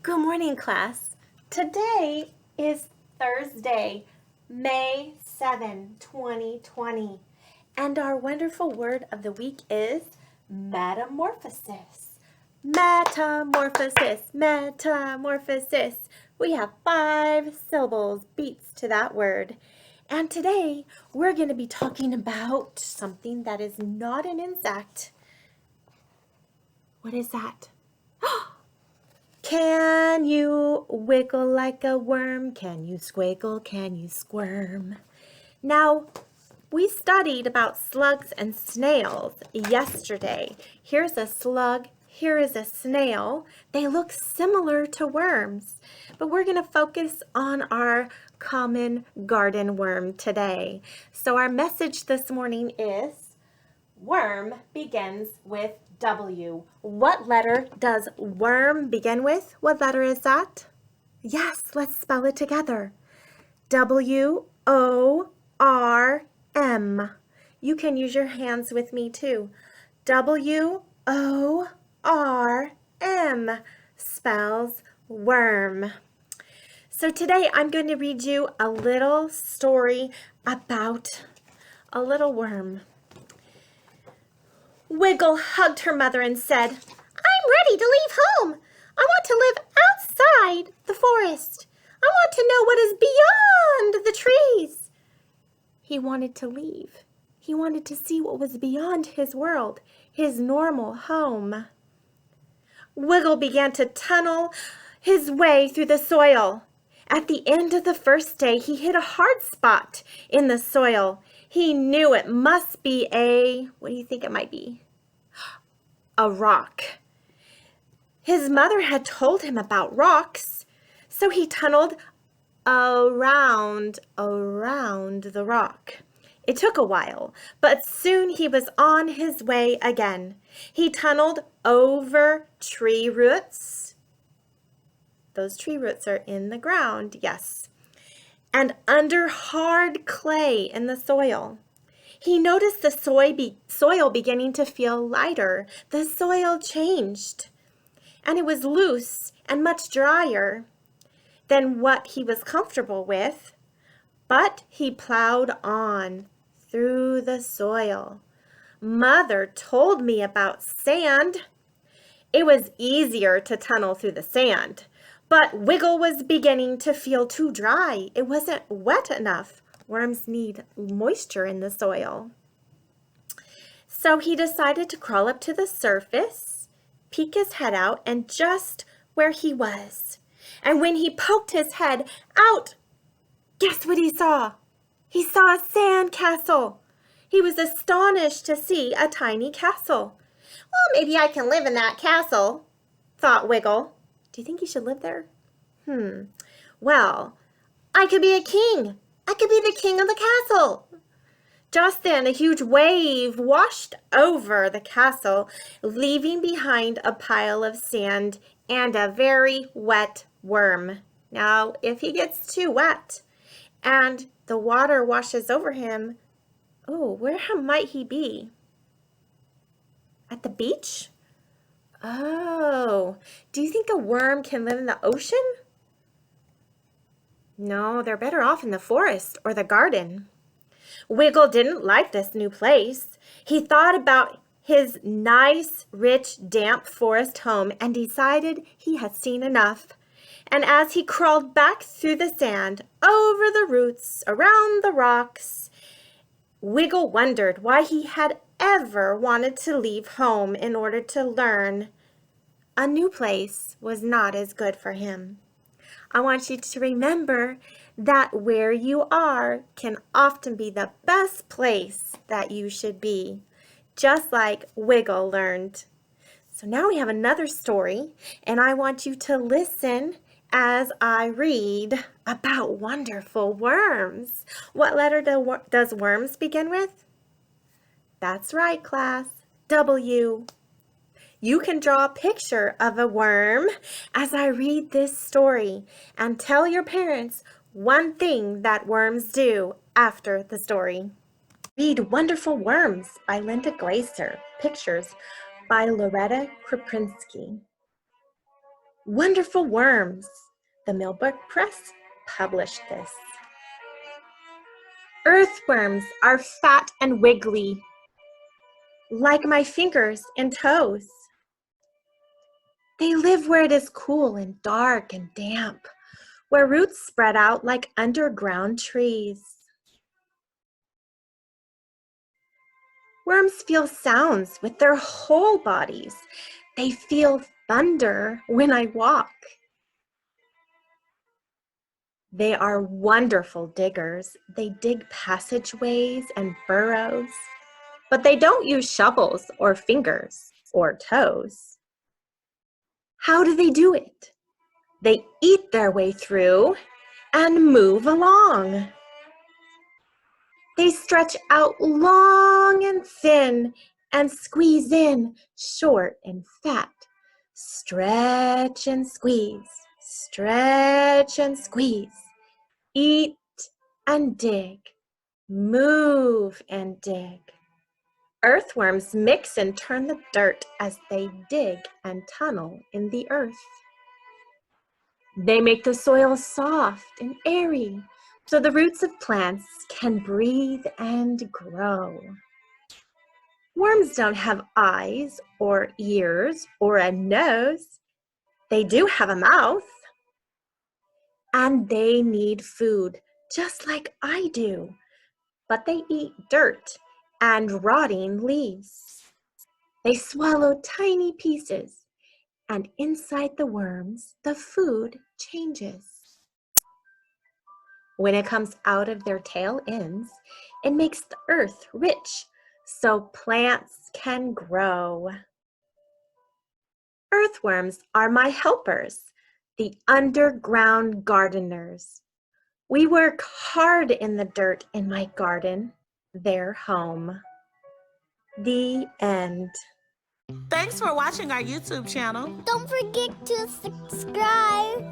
Good morning, class. Today is Thursday, May 7, 2020, and our wonderful word of the week is metamorphosis. Metamorphosis, metamorphosis. We have 5 syllables, beats to that word. And today we're going to be talking about something that is not an insect. What is that? Can you wiggle like a worm? Can you squiggle? Can you squirm? Now, we studied about slugs and snails yesterday. Here's a slug, here is a snail. They look similar to worms, but we're going to focus on our common garden worm today. So our message this morning is worm begins with W. What letter does worm begin with? What letter is that? Yes, let's spell it together. W-O-R-M. You can use your hands with me too. W-O-R-M spells worm. So today I'm going to read you a little story about a little worm. Wiggle hugged her mother and said, "I'm ready to leave home. I want to live outside the forest. I want to know what is beyond the trees." He wanted to leave. He wanted to see what was beyond his world, his normal home. Wiggle began to tunnel his way through the soil. At the end of the first day, he hit a hard spot in the soil. He knew it must be what do you think it might be? A rock. His mother had told him about rocks, so he tunneled around the rock. It took a while, but soon he was on his way again. He tunneled over tree roots. Those tree roots are in the ground, yes. And under hard clay in the soil. He noticed the soil beginning to feel lighter. The soil changed, and it was loose and much drier than what he was comfortable with. But he plowed on through the soil. Mother told me about sand. It was easier to tunnel through the sand. But Wiggle was beginning to feel too dry. It wasn't wet enough. Worms need moisture in the soil. So he decided to crawl up to the surface, peek his head out, and just where he was. And when he poked his head out, guess what he saw? He saw a sand castle. He was astonished to see a tiny castle. "Well, maybe I can live in that castle," thought Wiggle. Do you think he should live there? Well, I could be a king. I could be the king of the castle. Just then, a huge wave washed over the castle, leaving behind a pile of sand and a very wet worm. Now, if he gets too wet and the water washes over him, where might he be? At the beach? Oh, do you think a worm can live in the ocean? No, they're better off in the forest or the garden. Wiggle didn't like this new place. He thought about his nice, rich, damp forest home and decided he had seen enough. And as he crawled back through the sand, over the roots, around the rocks, Wiggle wondered why he had ever wanted to leave home in order to learn a new place was not as good for him. I want you to remember that where you are can often be the best place that you should be, just like Wiggle learned. So now we have another story, and I want you to listen as I read about wonderful worms. What letter does worms begin with? That's right, class. W. You can draw a picture of a worm as I read this story and tell your parents one thing that worms do after the story. Read Wonderful Worms by Linda Glaser. Pictures by Loretta Krupinski. Wonderful Worms. The Millbrook Press published this. Earthworms are fat and wiggly, like my fingers and toes. They live where it is cool and dark and damp, where roots spread out like underground trees. Worms feel sounds with their whole bodies. They feel thunder when I walk. They are wonderful diggers. They dig passageways and burrows, but they don't use shovels or fingers or toes. How do they do it? They eat their way through and move along. They stretch out long and thin and squeeze in short and fat. Stretch and squeeze, stretch and squeeze. Eat and dig, move and dig. Earthworms mix and turn the dirt as they dig and tunnel in the earth. They make the soil soft and airy so the roots of plants can breathe and grow. Worms don't have eyes or ears or a nose. They do have a mouth. And they need food just like I do, but they eat dirt and rotting leaves. They swallow tiny pieces, and inside the worms, the food changes. When it comes out of their tail ends, it makes the earth rich so plants can grow. Earthworms are my helpers, the underground gardeners. We work hard in the dirt in my garden, their home. The end. Thanks for watching our YouTube channel. Don't forget to subscribe.